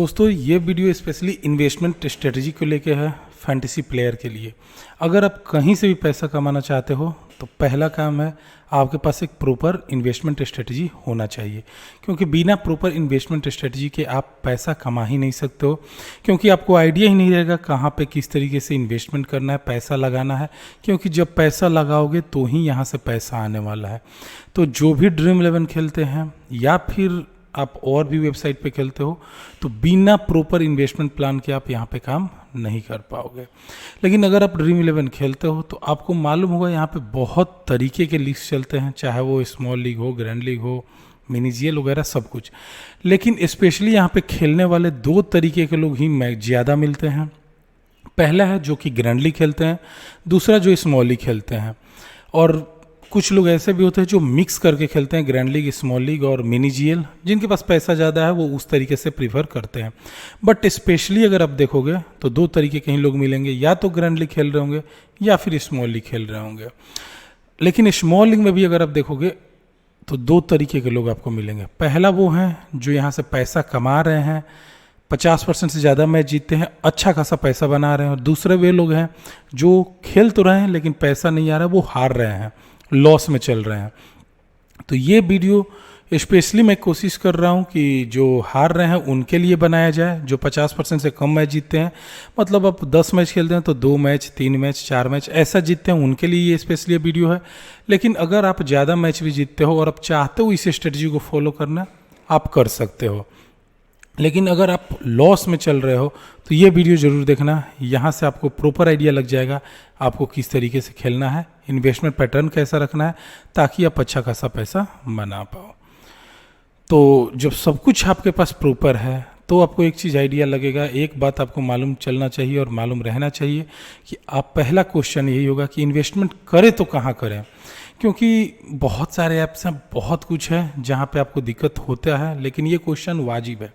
दोस्तों ये video specially investment strategy को लेके है, फैंटेसी प्लेयर के लिए। अगर आप कहीं से भी पैसा कमाना चाहते हो तो पहला काम है आपके पास एक प्रॉपर इन्वेस्टमेंट स्ट्रेटजी होना चाहिए, क्योंकि बिना प्रॉपर इन्वेस्टमेंट स्ट्रेटजी के आप पैसा कमा ही नहीं सकते हो, क्योंकि आपको आइडिया ही नहीं रहेगा कहाँ पे किस तरीके से इन्वेस्टमेंट करना है, पैसा लगाना है। क्योंकि जब पैसा लगाओगे तो ही यहाँ से पैसा आने वाला है। तो जो भी ड्रीम 11 खेलते हैं या फिर आप और भी वेबसाइट पे खेलते हो तो बिना प्रॉपर इन्वेस्टमेंट प्लान के आप यहाँ पे काम नहीं कर पाओगे। लेकिन अगर आप ड्रीम 11 खेलते हो तो आपको मालूम होगा यहाँ पे बहुत तरीके के लीग चलते हैं, चाहे वो स्मॉल लीग हो, ग्रैंड लीग हो, मिनी जीएल वगैरह सब कुछ। लेकिन स्पेशली यहाँ पे खेलने वाले दो तरीके के लोग ही ज़्यादा मिलते हैं। पहला है जो कि ग्रैंड लीग खेलते हैं, दूसरा जो स्मॉल लीग खेलते हैं। और कुछ लोग ऐसे भी होते हैं जो मिक्स करके खेलते हैं, ग्रैंड लीग, स्मॉल लीग और मिनी जीएल। जिनके पास पैसा ज़्यादा है वो उस तरीके से प्रीफर करते हैं। बट स्पेशली अगर आप देखोगे तो दो तरीके के ही लोग मिलेंगे, या तो ग्रैंड लीग खेल रहे होंगे या फिर स्मॉल लीग खेल रहे होंगे। लेकिन स्मॉल लीग में भी अगर आप देखोगे तो दो तरीके के लोग आपको मिलेंगे। पहला वो हैं जो यहाँ से पैसा कमा रहे हैं, 50% से ज़्यादा मैच जीतते हैं, अच्छा खासा पैसा बना रहे हैं। और दूसरे वे लोग हैं जो खेल तो रहे हैं लेकिन पैसा नहीं आ रहा है, वो हार रहे हैं, लॉस में चल रहे हैं। तो ये वीडियो स्पेशली मैं कोशिश कर रहा हूँ कि जो हार रहे हैं उनके लिए बनाया जाए, जो 50% से कम मैच जीतते हैं, मतलब आप 10 मैच खेलते हैं तो 2 मैच, 3 मैच, 4 मैच ऐसा जीतते हैं, उनके लिए ये स्पेशली वीडियो है। लेकिन अगर आप ज़्यादा मैच भी जीतते हो और आप चाहते हो इस स्ट्रेटजी को फॉलो करना, आप कर सकते हो। लेकिन अगर आप लॉस में चल रहे हो तो ये वीडियो ज़रूर देखना, यहाँ से आपको प्रॉपर आइडिया लग जाएगा आपको किस तरीके से खेलना है, इन्वेस्टमेंट पैटर्न कैसा रखना है, ताकि आप अच्छा खासा पैसा बना पाओ। तो जब सब कुछ आपके पास प्रॉपर है तो आपको एक चीज़ आइडिया लगेगा, एक बात आपको मालूम चलना चाहिए और मालूम रहना चाहिए कि आप पहला क्वेश्चन यही होगा कि इन्वेस्टमेंट करें तो कहाँ करें। क्योंकि बहुत सारे ऐप्स हैं, बहुत कुछ है जहाँ पे आपको दिक्कत होता है, लेकिन ये क्वेश्चन वाजिब है।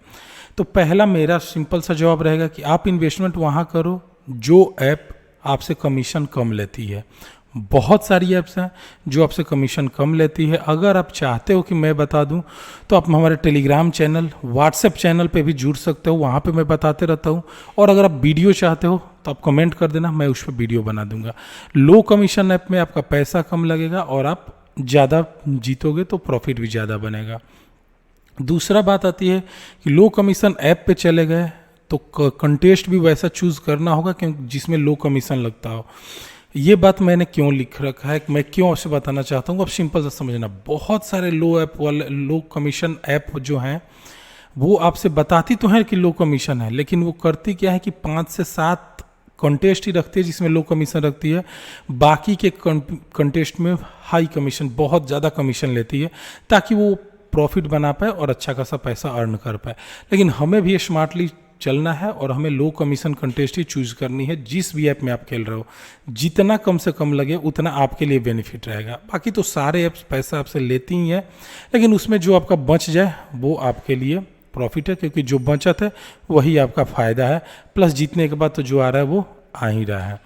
तो पहला मेरा सिंपल सा जवाब रहेगा कि आप इन्वेस्टमेंट वहाँ करो जो ऐप आपसे कमीशन कम लेती है। बहुत सारी ऐप्स हैं जो आपसे कमीशन कम लेती है। अगर आप चाहते हो कि मैं बता दूं तो आप हमारे टेलीग्राम चैनल, व्हाट्सएप चैनल पे भी जुड़ सकते हो, वहाँ पे मैं बताते रहता हूँ। और अगर आप वीडियो चाहते हो तो आप कमेंट कर देना, मैं उस पर वीडियो बना दूंगा। लो कमीशन ऐप में आपका पैसा कम लगेगा और आप ज़्यादा जीतोगे तो प्रॉफिट भी ज़्यादा बनेगा। दूसरा बात आती है कि लो कमीशन ऐप पे चले गए तो कंटेस्ट भी वैसा चूज़ करना होगा क्योंकि जिसमें लो कमीशन लगता हो। ये बात मैंने क्यों लिख रखा है, मैं क्यों आपसे बताना चाहता हूँ, अब सिंपल सा समझना। बहुत सारे लो कमीशन ऐप जो हैं वो आपसे बताती तो है कि लो कमीशन है, लेकिन वो करती क्या है कि 5 से 7 कंटेस्ट ही रखती है जिसमें लो कमीशन रखती है, बाकी के कंटेस्ट में हाई कमीशन, बहुत ज़्यादा कमीशन लेती है ताकि वो प्रॉफिट बना पाए और अच्छा खासा पैसा अर्न कर पाए। लेकिन हमें भी स्मार्टली चलना है और हमें लो कमीशन कंटेस्ट ही चूज करनी है। जिस भी ऐप में आप खेल रहे हो जितना कम से कम लगे उतना आपके लिए बेनिफिट रहेगा। बाकी तो सारे ऐप्स पैसा आपसे लेती ही हैं, लेकिन उसमें जो आपका बच जाए वो आपके लिए प्रॉफिट है, क्योंकि जो बचत है वही आपका फ़ायदा है। प्लस जीतने के बाद तो जो आ रहा है वो आ ही रहा है।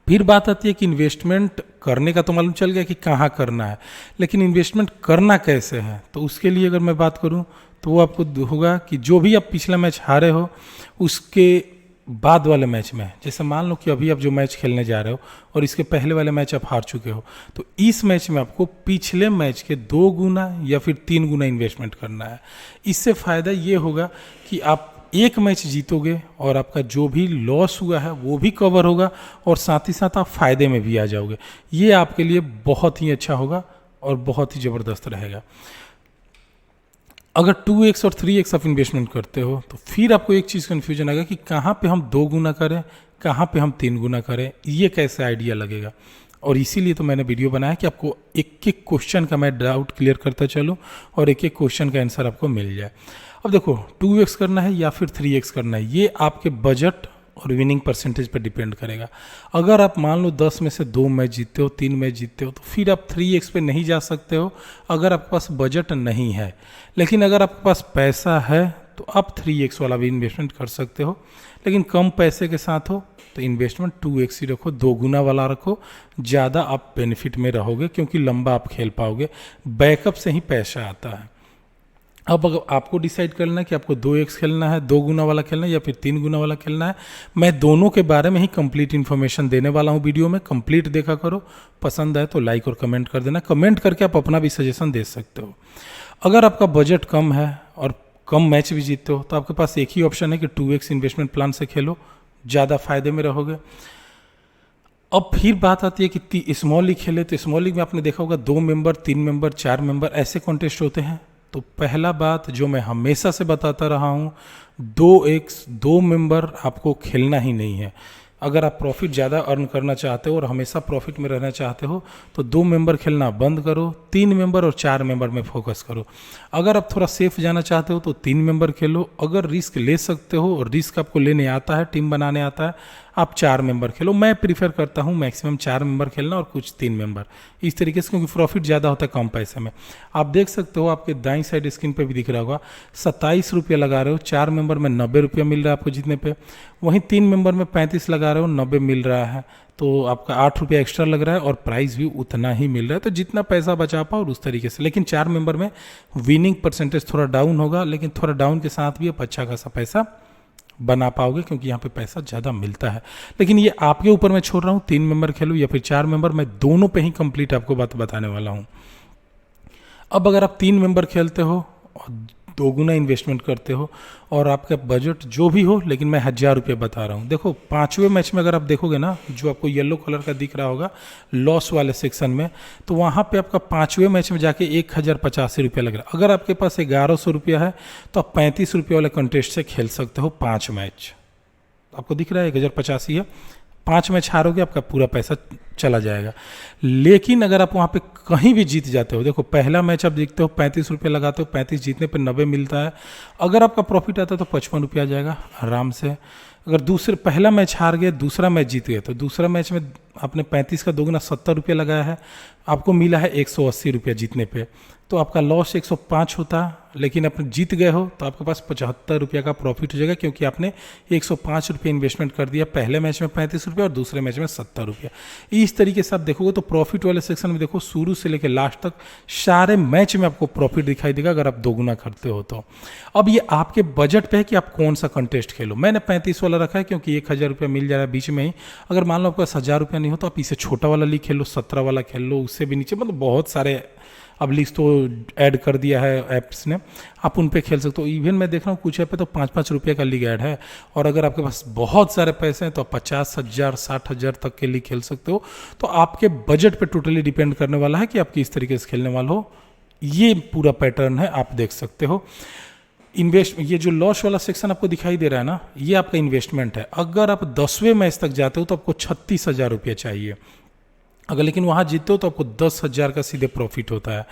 फिर बात आती है कि इन्वेस्टमेंट करने का तो मालूम चल गया कि कहाँ करना है, लेकिन इन्वेस्टमेंट करना कैसे है। तो उसके लिए अगर मैं बात करूँ तो वो आपको होगा कि जो भी आप पिछला मैच हारे हो उसके बाद वाले मैच में, जैसे मान लो कि अभी आप जो मैच खेलने जा रहे हो और इसके पहले वाले मैच आप हार चुके हो, तो इस मैच में आपको पिछले मैच के 2 गुना या फिर 3 गुना इन्वेस्टमेंट करना है। इससे फ़ायदा ये होगा कि आप एक मैच जीतोगे और आपका जो भी लॉस हुआ है वो भी कवर होगा और साथ ही साथ आप फायदे में भी आ जाओगे। ये आपके लिए बहुत ही अच्छा होगा और बहुत ही ज़बरदस्त रहेगा। अगर 2x और 3x आप इन्वेस्टमेंट करते हो तो फिर आपको एक चीज़ कन्फ्यूजन आएगा कि कहाँ पे हम 2 गुना करें, कहाँ पे हम 3 गुना करें, ये कैसे आइडिया लगेगा। और इसीलिए तो मैंने वीडियो बनाया कि आपको एक एक क्वेश्चन का मैं डाउट क्लियर करता चलूँ और एक एक क्वेश्चन का आंसर आपको मिल जाए। अब देखो 2x करना है या फिर 3x करना है, ये आपके बजट और विनिंग परसेंटेज पर डिपेंड करेगा। अगर आप मान लो 10 में से 2 मैच जीतते हो, 3 मैच जीतते हो, तो फिर आप 3x पे नहीं जा सकते हो अगर आपके पास बजट नहीं है। लेकिन अगर आपके पास पैसा है तो आप 3x वाला भी इन्वेस्टमेंट कर सकते हो। लेकिन कम पैसे के साथ हो तो इन्वेस्टमेंट 2x ही रखो, 2 गुना वाला रखो, ज़्यादा आप बेनिफिट में रहोगे क्योंकि लंबा आप खेल पाओगे। बैकअप से ही पैसा आता है। अब अगर आपको डिसाइड करना है कि आपको 2x खेलना है, 2 गुना वाला खेलना है या फिर 3 गुना वाला खेलना है, मैं दोनों के बारे में ही कंप्लीट इन्फॉर्मेशन देने वाला हूँ वीडियो में। कंप्लीट देखा करो, पसंद आए तो लाइक और कमेंट कर देना। कमेंट करके आप अपना भी सजेशन दे सकते हो। अगर आपका बजट कम है और कम मैच भी जीतते हो तो आपके पास एक ही ऑप्शन है कि 2x इन्वेस्टमेंट प्लान से खेलो, ज़्यादा फायदे में रहोगे। अब फिर बात आती है कि स्मॉल लीग खेले, तो स्मॉल लीग में आपने देखा होगा 2 मेंबर, 3 मेंबर, 4 मेंबर ऐसे कॉन्टेस्ट होते हैं। तो पहला बात जो मैं हमेशा से बताता रहा हूँ, 2 मेंबर आपको खेलना ही नहीं है। अगर आप प्रॉफिट ज़्यादा अर्न करना चाहते हो और हमेशा प्रॉफिट में रहना चाहते हो तो 2 मेंबर खेलना बंद करो, 3 मेंबर और 4 मेंबर में फोकस करो। अगर आप थोड़ा सेफ जाना चाहते हो तो 3 मेंबर खेलो। अगर रिस्क ले सकते हो और रिस्क आपको लेने आता है, टीम बनाने आता है, आप 4 मेंबर खेलो। मैं प्रीफर करता हूँ मैक्सिमम 4 मेंबर खेलना और कुछ 3 मेंबर, इस तरीके से, क्योंकि प्रॉफिट ज़्यादा होता है कम पैसे में। आप देख सकते हो, आपके दाईं साइड स्क्रीन पे भी दिख रहा होगा, 27 रुपये लगा रहे हो, 4 मेंबर में 90 रुपये मिल रहा है आपको जीतने पे। वहीं 3 मेंबर में 35 लगा रहे हो, 90 मिल रहा है, तो आपका 8 रुपया एक्स्ट्रा लग रहा है और प्राइस भी उतना ही मिल रहा है। तो जितना पैसा बचा पाओ उस तरीके से। लेकिन 4 मेंबर में विनिंग परसेंटेज थोड़ा डाउन होगा, लेकिन थोड़ा डाउन के साथ भी आप अच्छा खासा पैसा बना पाओगे, क्योंकि यहाँ पे पैसा ज़्यादा मिलता है। लेकिन ये आपके ऊपर मैं छोड़ रहा हूँ, 3 मेंबर खेलो या फिर 4 मेंबर, मैं दोनों पे ही कंप्लीट आपको बात बताने वाला हूँ। अब अगर आप 3 मेंबर खेलते हो और 2 गुना इन्वेस्टमेंट करते हो और आपका बजट जो भी हो, लेकिन मैं 1000 रुपये बता रहा हूँ। देखो 5वें मैच में अगर आप देखोगे ना, जो आपको येलो कलर का दिख रहा होगा लॉस वाले सेक्शन में, तो वहाँ पे आपका 5वें मैच में जाके 1085 रुपया लग रहा है। अगर आपके पास 1100 रुपया है तो आप 35 रुपये वाले कंटेस्ट से खेल सकते हो 5 मैच। आपको दिख रहा है 1085 है, 5 मैच हारोगे आपका पूरा पैसा चला जाएगा। लेकिन अगर आप वहाँ पे कहीं भी जीत जाते हो, देखो पहला मैच आप देखते हो 35 रुपये लगाते हो, 35 जीतने पे 90 मिलता है। अगर आपका प्रॉफिट आता है तो 55 रुपये आ जाएगा आराम से। अगर पहला मैच हार गए, दूसरा मैच जीत गए, तो दूसरा मैच में आपने 35 का 2 गुना 70 रुपये लगाया है, आपको मिला है 180 रुपया जीतने पे। तो आपका लॉस 105 होता, लेकिन आप जीत गए हो तो आपके पास 75 रुपया का प्रॉफिट हो जाएगा, क्योंकि आपने 105 रुपये इन्वेस्टमेंट कर दिया। पहले मैच में 35 रुपये और दूसरे मैच में 70 रुपया। इस तरीके से आप देखोगे तो प्रॉफिट वाले सेक्शन में देखो शुरू से लेकर लास्ट तक सारे मैच में आपको प्रॉफिट दिखाई देगा, अगर आप 2 गुना करते हो तो। अब ये आपके बजट पे है कि आप कौन सा कंटेस्ट खेलो। मैंने 35 वाला रखा है क्योंकि 1000 रुपया मिल जा रहा है बीच में ही। अगर मान लो आपके पास 1000 रुपया नहीं हो तो आप इसे छोटा वाला लीग खेलो, 17 वाला खेल लो, उससे भी नीचे, मतलब बहुत सारे अब लिस्ट तो ऐड कर दिया है ऐप्स ने, आप उन पे खेल सकते हो। इवन मैं देख रहा हूँ कुछ ऐप पे तो 5-5 रुपये का लीग ऐड है। और अगर आपके पास बहुत सारे पैसे हैं तो आप 50,000 60,000 तक के लीग खेल सकते हो। तो आपके बजट पे टोटली डिपेंड करने वाला है कि आप किस तरीके से खेलने वाले हो। ये पूरा पैटर्न है, आप देख सकते हो। ये जो लॉस वाला सेक्शन आपको दिखाई दे रहा है ना, ये आपका इन्वेस्टमेंट है। अगर आप 10वें मैच तक जाते हो तो आपको 36,000 रुपये चाहिए। अगर लेकिन वहाँ जीतते हो तो आपको 10,000 का सीधे प्रॉफिट होता है।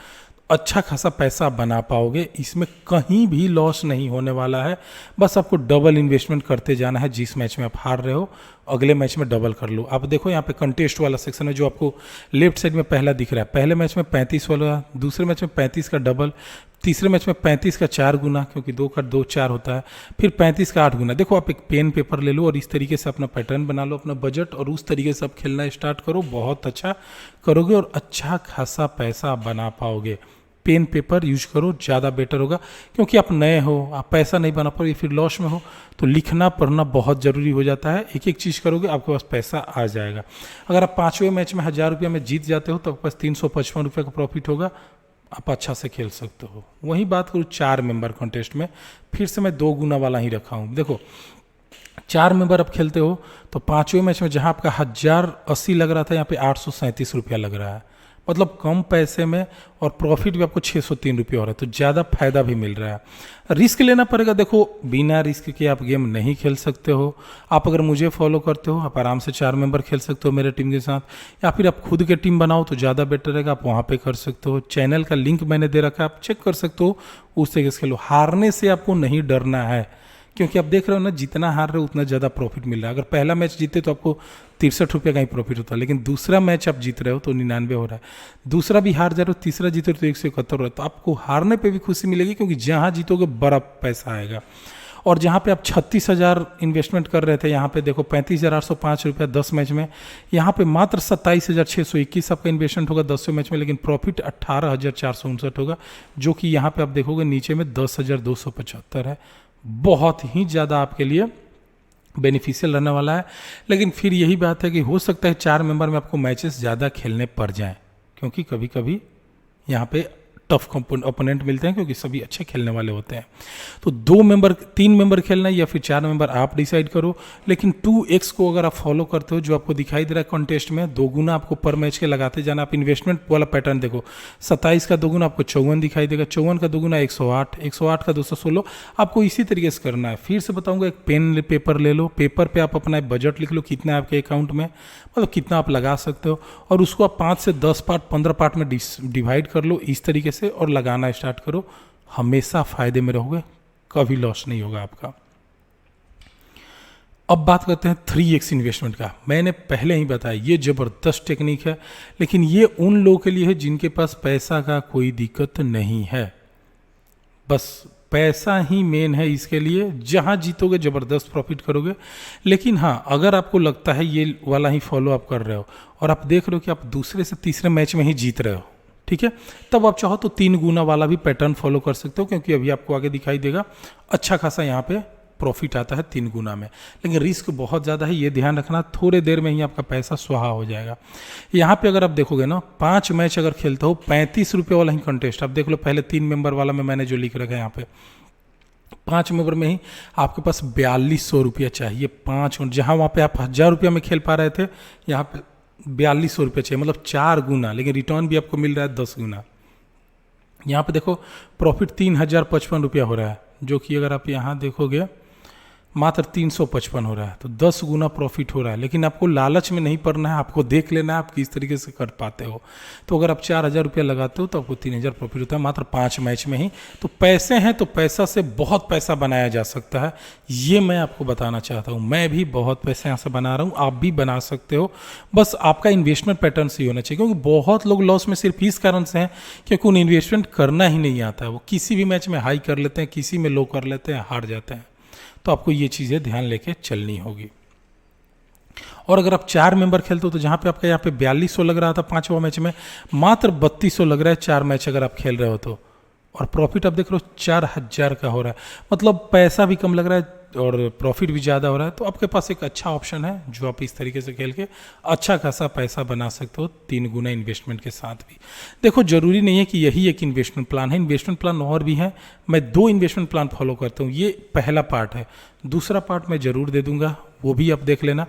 अच्छा खासा पैसा बना पाओगे, इसमें कहीं भी लॉस नहीं होने वाला है। बस आपको डबल इन्वेस्टमेंट करते जाना है। जिस मैच में आप हार रहे हो अगले मैच में डबल कर लो। आप देखो यहाँ पे कंटेस्ट वाला सेक्शन है जो आपको लेफ्ट साइड में पहला दिख रहा है। पहले मैच में 35 वाला, दूसरे मैच में 35 का डबल, तीसरे मैच में 35 का 4 गुना, क्योंकि 2 का 2 4 होता है, फिर 35 का 8 गुना। देखो आप एक पेन पेपर ले लो और इस तरीके से अपना पैटर्न बना लो, अपना बजट, और उस तरीके से आप खेलना स्टार्ट करो। बहुत अच्छा करोगे और अच्छा खासा पैसा बना पाओगे। पेन पेपर यूज करो, ज़्यादा बेटर होगा, क्योंकि आप नए हो, आप पैसा नहीं बना पाओगे, फिर लॉस में हो, तो लिखना पढ़ना बहुत ज़रूरी हो जाता है। एक एक चीज़ करोगे आपके पास पैसा आ जाएगा। अगर आप 5वें मैच में 1000 रुपया में जीत जाते हो तो आपके पास 355 रुपये का प्रॉफिट होगा, आप अच्छा से खेल सकते हो। वही बात करूँ 4 मेंबर कॉन्टेस्ट में, फिर से मैं 2 गुना वाला ही रखा हूँ। देखो 4 मेंबर आप खेलते हो तो 5वें मैच में जहाँ आपका 1080 लग रहा था, यहाँ पे 837 रुपया लग रहा है। मतलब कम पैसे में और प्रॉफिट भी आपको 603 रुपये हो रहा है, तो ज़्यादा फायदा भी मिल रहा है। रिस्क लेना पड़ेगा। देखो बिना रिस्क के आप गेम नहीं खेल सकते हो। आप अगर मुझे फॉलो करते हो आप आराम से 4 मेंबर खेल सकते हो मेरे टीम के साथ, या फिर आप खुद के टीम बनाओ तो ज़्यादा बेटर रहेगा, आप वहाँ पे कर सकते हो। चैनल का लिंक मैंने दे रखा है, आप चेक कर सकते हो, उस तरीके से खेलो। हारने से आपको नहीं डरना है, क्योंकि आप देख रहे हो ना, जितना हार रहे हो उतना ज़्यादा प्रॉफिट मिल रहा है। अगर पहला मैच जीते तो आपको 63 रुपये का ही प्रॉफिट होता है, लेकिन दूसरा मैच आप जीत रहे हो तो 99 हो रहा है। दूसरा भी हार जा रहे हो, तीसरा जीते तो 171 हो रहा है। तो आपको हारने पे भी खुशी मिलेगी, क्योंकि जहाँ जीतोगे बड़ा पैसा आएगा। और जहाँ पे आप 36,000 इन्वेस्टमेंट कर रहे थे, यहाँ पे देखो 35,805 रुपया 10 मैच में, यहाँ पे मात्र 27,621 आपका इन्वेस्टमेंट होगा 10 मैच में, लेकिन प्रॉफिट 18,459 होगा, जो कि यहाँ पे आप देखोगे नीचे में 10,275 है। बहुत ही ज़्यादा आपके लिए बेनिफिशियल रहने वाला है। लेकिन फिर यही बात है कि हो सकता है 4 मेंबर में आपको मैचेस ज़्यादा खेलने पड़ जाएं, क्योंकि कभी कभी यहाँ पे टफ ओपोनेंट मिलते हैं, क्योंकि सभी अच्छे खेलने वाले होते हैं। तो 3 मेंबर खेलना है या फिर 4 मेंबर, आप डिसाइड करो। लेकिन 2x को अगर आप फॉलो करते हो, जो आपको दिखाई दे रहा है कॉन्टेस्ट में, 2 गुना आपको पर मैच के लगाते जाना। आप इन्वेस्टमेंट वाला पैटर्न देखो, 27 का 2 गुना आपको 54 दिखाई देगा, 54 का 2 गुना 108, 108 का 216। आपको इसी तरीके से करना है। फिर से बताऊंगा, एक पेन पेपर ले लो, पेपर पे आप अपना बजट लिख लो, कितना है आपके अकाउंट में, मतलब कितना आप लगा सकते हो, और उसको आप 5 से 10 पार्ट 15 पार्ट में डिवाइड कर लो इस तरीके से, और लगाना स्टार्ट करो। हमेशा फायदे में रहोगे, कभी लॉस नहीं होगा आपका। अब बात करते हैं 3x इन्वेस्टमेंट का। मैंने पहले ही बताया ये ज़बरदस्त टेक्निक है, लेकिन ये उन लोगों के लिए है जिनके पास पैसा का कोई दिक्कत नहीं है। बस पैसा ही मेन है इसके लिए, जहाँ जीतोगे ज़बरदस्त प्रॉफिट करोगे। लेकिन हाँ, अगर आपको लगता है ये वाला ही फॉलो आप कर रहे हो और आप देख रहे हो कि आप दूसरे से तीसरे मैच में ही जीत रहे हो, ठीक है, तब आप चाहो तो 3 गुना वाला भी पैटर्न फॉलो कर सकते हो, क्योंकि अभी आपको आगे दिखाई देगा अच्छा खासा यहाँ पे प्रॉफिट आता है 3 गुना में। लेकिन रिस्क बहुत ज़्यादा है, ये ध्यान रखना, थोड़े देर में ही आपका पैसा सुहा हो जाएगा। यहाँ पे अगर आप देखोगे ना, 5 मैच अगर खेलते हो, 35 रुपये वाला ही कंटेस्ट, आप देख लो पहले 3 मेंबर वाला में मैंने जो लिख रखा है यहाँ पे, 5 मेंबर में ही आपके पास 4200 रुपया चाहिए। 5, जहाँ वहाँ पे आप 1000 रुपया में खेल पा रहे थे, यहाँ पे 4200 रुपये चाहिए, मतलब 4 गुना। लेकिन रिटर्न भी आपको मिल रहा है 10 गुना। यहाँ पे देखो प्रॉफिट 3055 रुपया हो रहा है, जो कि अगर आप यहाँ देखोगे मात्र 355 हो रहा है, तो 10 गुना प्रॉफिट हो रहा है। लेकिन आपको लालच में नहीं पड़ना है, आपको देख लेना है आप किस तरीके से कर पाते हो। तो अगर आप 4000 रुपया लगाते हो तो आपको 3000 प्रॉफिट होता है मात्र 5 मैच में ही। तो पैसे हैं तो पैसा से बहुत पैसा बनाया जा सकता है, ये मैं आपको बताना चाहता हूँ। मैं भी बहुत पैसे यहाँ से बना रहा हूँ, आप भी बना सकते हो। बस आपका इन्वेस्टमेंट पैटर्न सही होना चाहिए, क्योंकि बहुत लोग लॉस में सिर्फ इस कारण से हैं क्योंकि उन्हें इन्वेस्टमेंट करना ही नहीं आता है। वो किसी भी मैच में हाई कर लेते हैं, किसी में लो कर लेते हैं, हार जाते हैं। तो आपको ये चीज़ें ध्यान लेके चलनी होगी। और अगर आप 4 मेंबर खेलते हो तो जहाँ पे आपका यहाँ पे 4200 लग रहा था 5वां मैच में, मात्र 3200 लग रहा है 4 मैच अगर आप खेल रहे हो तो। और प्रॉफिट आप देख रहे हो 4000 का हो रहा है, मतलब पैसा भी कम लग रहा है और प्रॉफिट भी ज़्यादा हो रहा है। तो आपके पास एक अच्छा ऑप्शन है, जो आप इस तरीके से खेल के अच्छा खासा पैसा बना सकते हो 3 गुना इन्वेस्टमेंट के साथ भी। देखो, ज़रूरी नहीं है कि यही एक इन्वेस्टमेंट प्लान है, इन्वेस्टमेंट प्लान और भी है। मैं 2 इन्वेस्टमेंट प्लान फॉलो करता हूँ, ये पहला पार्ट है। दूसरा पार्ट मैं ज़रूर दे दूंगा, वो भी आप देख लेना।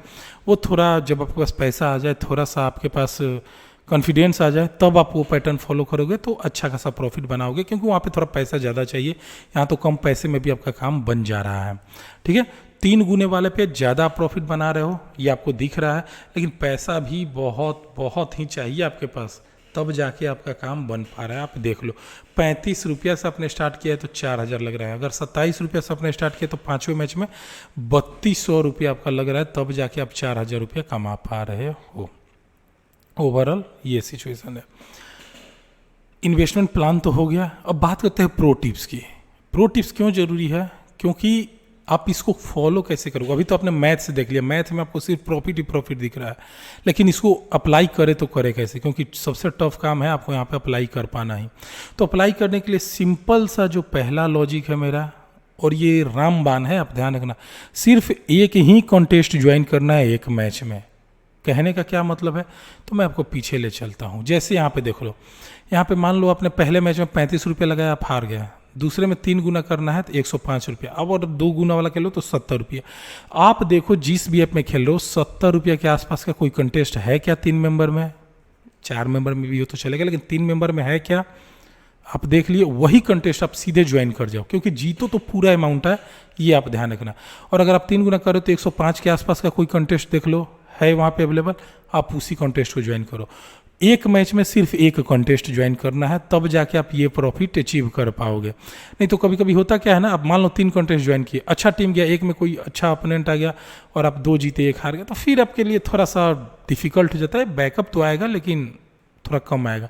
वो थोड़ा जब आपके पास पैसा आ जाए, थोड़ा सा आपके पास कॉन्फिडेंस आ जाए, तब आप वो पैटर्न फॉलो करोगे तो अच्छा खासा प्रॉफिट बनाओगे, क्योंकि वहाँ पे थोड़ा पैसा ज़्यादा चाहिए। यहाँ तो कम पैसे में भी आपका काम बन जा रहा है, ठीक है। 3 गुने वाले पे ज़्यादा प्रॉफिट बना रहे हो, ये आपको दिख रहा है, लेकिन पैसा भी बहुत बहुत ही चाहिए आपके पास, तब जाके आपका काम बन पा रहा है। आप देख लो, 35 रुपया से आपने स्टार्ट किया है तो 4000 लग रहा है। अगर 27 रुपया से आपने स्टार्ट किया तो 5वें मैच में 3200 रुपया आपका लग रहा है, तब जाके आप 4000 रुपया कमा पा रहे हो। ओवरऑल ये सिचुएशन है। इन्वेस्टमेंट प्लान तो हो गया, अब बात करते हैं प्रो टिप्स की। प्रो टिप्स क्यों जरूरी है? क्योंकि आप इसको फॉलो कैसे करोगे। अभी तो आपने मैथ से देख लिया, मैथ में आपको सिर्फ प्रॉफिट ही प्रॉफिट दिख रहा है, लेकिन इसको अप्लाई करे तो करे कैसे, क्योंकि सबसे टफ काम है आपको यहाँ पे अप्लाई कर पाना ही। तो अप्लाई करने के लिए सिंपल सा जो पहला लॉजिक है मेरा, और ये रामबाण है, आप ध्यान रखना, सिर्फ एक ही कॉन्टेस्ट ज्वाइन करना है एक मैच में। कहने का क्या मतलब है, तो मैं आपको पीछे ले चलता हूँ। जैसे यहाँ पे देख लो, यहाँ पे मान लो आपने पहले मैच में 35 रुपये लगाया, आप हार गया। दूसरे में 3 गुना करना है तो 105 रुपया। अब और 2 गुना वाला खेलो तो 70 रुपया। आप देखो जिस भी ऐप में खेल रहे हो, 70 रुपया के आसपास का कोई कंटेस्ट है क्या 3 मेंबर में? 4 मेंबर में भी हो तो चलेगा, लेकिन 3 मेंबर में है क्या? आप देख लिए, वही कंटेस्ट आप सीधे ज्वाइन कर जाओ, क्योंकि जीतो तो पूरा अमाउंट है, ये आप ध्यान रखना। और अगर आप 3 गुना करो तो 105 के आसपास का कोई कंटेस्ट देख लो, है वहाँ पे अवेलेबल, आप उसी कॉन्टेस्ट को ज्वाइन करो। एक मैच में सिर्फ एक कॉन्टेस्ट ज्वाइन करना है, तब जाके आप ये प्रॉफिट अचीव कर पाओगे। नहीं तो कभी कभी होता क्या है ना, आप मान लो 3 कॉन्टेस्ट ज्वाइन किए, अच्छा टीम गया, एक में कोई अच्छा अपोनेंट आ गया और आप 2 जीते 1 हार गया, तो फिर आपके लिए थोड़ा सा डिफिकल्ट हो जाता है। बैकअप तो आएगा, लेकिन थोड़ा कम आएगा।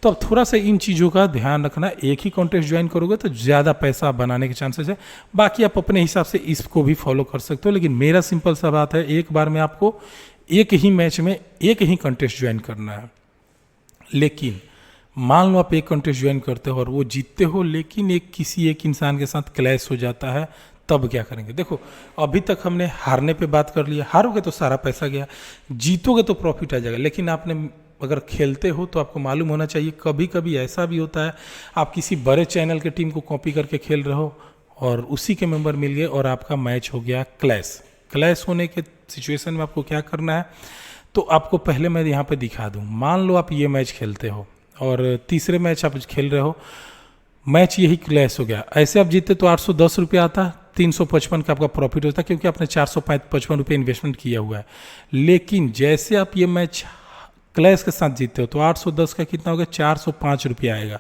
तो अब थोड़ा सा इन चीज़ों का ध्यान रखना, एक ही कॉन्टेस्ट ज्वाइन करोगे तो ज़्यादा पैसा बनाने के चांसेस है। बाकी आप अपने हिसाब से इसको भी फॉलो कर सकते हो, लेकिन मेरा सिंपल सा बात है, एक बार में आपको एक ही मैच में एक ही कॉन्टेस्ट ज्वाइन करना है। लेकिन मान लो आप एक कॉन्टेस्ट ज्वाइन करते हो और वो जीतते हो, लेकिन किसी एक इंसान के साथ क्लैश हो जाता है, तब क्या करेंगे? देखो, अभी तक हमने हारने पे बात कर लिया, हारोगे तो सारा पैसा गया, जीतोगे तो प्रॉफिट आ जाएगा। लेकिन आपने अगर खेलते हो तो आपको मालूम होना चाहिए, कभी कभी ऐसा भी होता है आप किसी बड़े चैनल के टीम को कॉपी करके खेल रहे हो और उसी के मेंबर मिल गए और आपका मैच हो गया क्लैश। क्लैश होने के सिचुएशन में आपको क्या करना है, तो आपको पहले मैं यहाँ पे दिखा दूँ। मान लो आप ये मैच खेलते हो और तीसरे मैच आप खेल रहे हो, मैच यही क्लैश हो गया, ऐसे आप जीतते तो 810 रुपया आता, 355 का आपका प्रॉफिट होता, क्योंकि आपने 455 रुपये इन्वेस्टमेंट किया हुआ है। लेकिन जैसे आप ये मैच क्लैश के साथ जीतते हो तो 810 का कितना होगा, 405 रुपया आएगा,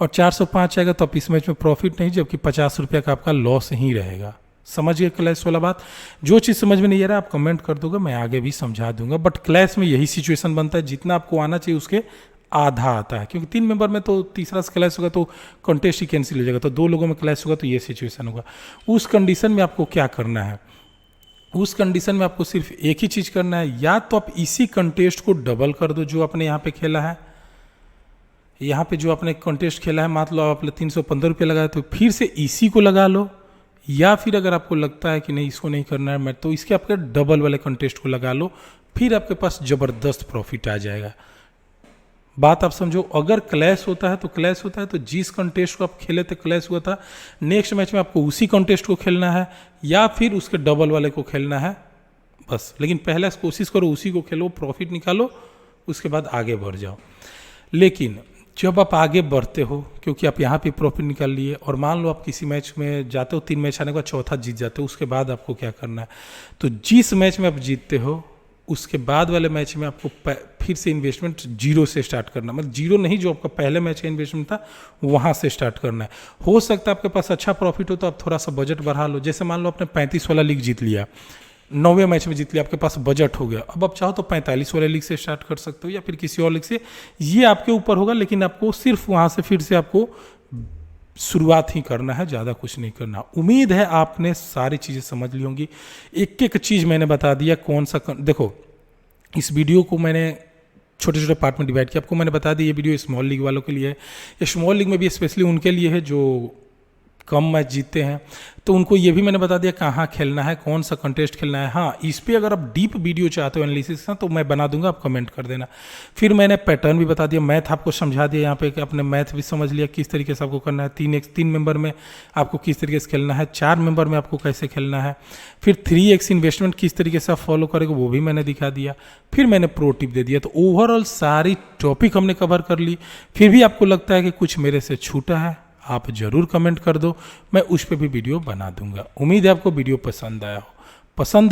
और 405 आएगा तो आप इस मैच में प्रॉफिट नहीं, जबकि 50 रुपया का आपका लॉस ही रहेगा। समझ गए क्लैश वाला बात? जो चीज़ समझ में नहीं आ रहा आप कमेंट कर दोगे, मैं आगे भी समझा दूंगा। बट क्लैश में यही सिचुएशन बनता है, जितना आपको आना चाहिए उसके आधा आता है, क्योंकि 3 मेंबर में तो तीसरा से क्लैश होगा तो कॉन्टेस्ट ही कैंसिल हो जाएगा, तो 2 लोगों में क्लैश होगा तो ये सिचुएशन होगा। उस कंडीशन में आपको क्या करना है, उस कंडीशन में आपको सिर्फ एक ही चीज़ करना है, या तो आप इसी कंटेस्ट को डबल कर दो जो आपने यहाँ पे खेला है। यहाँ पे जो आपने कंटेस्ट खेला है, मान लो आपने 315 रुपये लगाया तो फिर से इसी को लगा लो, या फिर अगर आपको लगता है कि नहीं इसको नहीं करना है मैं, तो इसके आपके डबल वाले कंटेस्ट को लगा लो, फिर आपके पास ज़बरदस्त प्रॉफिट आ जाएगा। बात आप समझो, अगर क्लैश होता है तो क्लैश होता है तो जिस कंटेस्ट को आप खेले थे क्लैश हुआ था, नेक्स्ट मैच में आपको उसी कंटेस्ट को खेलना है या फिर उसके डबल वाले को खेलना है बस। लेकिन पहले कोशिश करो उसी को खेलो, प्रॉफिट निकालो, उसके बाद आगे बढ़ जाओ। लेकिन जब आप आगे बढ़ते हो, क्योंकि आप यहाँ पे प्रॉफिट निकाल लिए और मान लो आप किसी मैच में जाते हो, 3 मैच आने के बाद चौथा जीत जाते हो, उसके बाद आपको क्या करना है, तो जिस मैच में आप जीतते हो उसके बाद वाले मैच में आपको फिर से इन्वेस्टमेंट जीरो से स्टार्ट करना, मतलब जीरो नहीं, जो आपका पहले मैच का इन्वेस्टमेंट था वहाँ से स्टार्ट करना है। हो सकता है आपके पास अच्छा प्रॉफिट हो तो आप थोड़ा सा बजट बढ़ा लो। जैसे मान लो आपने 35 वाला लीग जीत लिया, 9वें मैच में जीत लिया, आपके पास बजट हो गया, अब आप चाहो तो 45 वाले लीग से स्टार्ट कर सकते हो या फिर किसी और लीग से, ये आपके ऊपर होगा। लेकिन आपको सिर्फ वहाँ से फिर से आपको शुरुआत ही करना है, ज़्यादा कुछ नहीं करना। उम्मीद है आपने सारी चीज़ें समझ ली होंगी, एक एक चीज़ मैंने बता दिया कौन सा देखो, इस वीडियो को मैंने छोटे छोटे पार्ट में डिवाइड किया, आपको मैंने बता दी ये वीडियो स्मॉल लीग वालों के लिए है, ये स्मॉल लीग में भी स्पेशली उनके लिए है जो कम मैच जीतते हैं, तो उनको ये भी मैंने बता दिया कहाँ खेलना है, कौन सा कंटेस्ट खेलना है। हाँ, इस पे अगर आप डीप वीडियो चाहते हो एनालिसिस का तो मैं बना दूंगा, आप कमेंट कर देना। फिर मैंने पैटर्न भी बता दिया, मैथ आपको समझा दिया यहाँ पे कि आपने मैथ भी समझ लिया किस तरीके से आपको करना है, 3 मेंबर में आपको किस तरीके से खेलना है, 4 मेंबर में आपको कैसे खेलना है, फिर 3x इन्वेस्टमेंट किस तरीके से आप फॉलो करेंगे वो भी मैंने दिखा दिया, फिर मैंने प्रो टिप दे दिया। तो ओवरऑल सारी टॉपिक हमने कवर कर ली। फिर भी आपको लगता है कि कुछ मेरे से छूटा है, आप ज़रूर कमेंट कर दो, मैं उस पर भी वीडियो बना दूंगा। उम्मीद है आपको वीडियो पसंद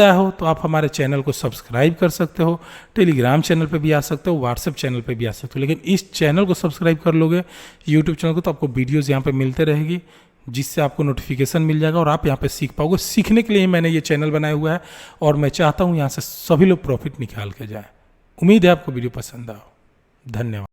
आया हो तो आप हमारे चैनल को सब्सक्राइब कर सकते हो, टेलीग्राम चैनल पे भी आ सकते हो, व्हाट्सएप चैनल पे भी आ सकते हो। लेकिन इस चैनल को सब्सक्राइब कर लोगे यूट्यूब चैनल को तो आपको वीडियोज़ यहाँ पे मिलते रहेगी, जिससे आपको नोटिफिकेशन मिल जाएगा और आप यहाँ पे सीख पाओगे। सीखने के लिए ही मैंने ये चैनल बनाया हुआ है और मैं चाहता हूँ यहाँ से सभी लोग प्रॉफिट निकाल के जाएँ। उम्मीद है आपको वीडियो पसंद आओ। धन्यवाद।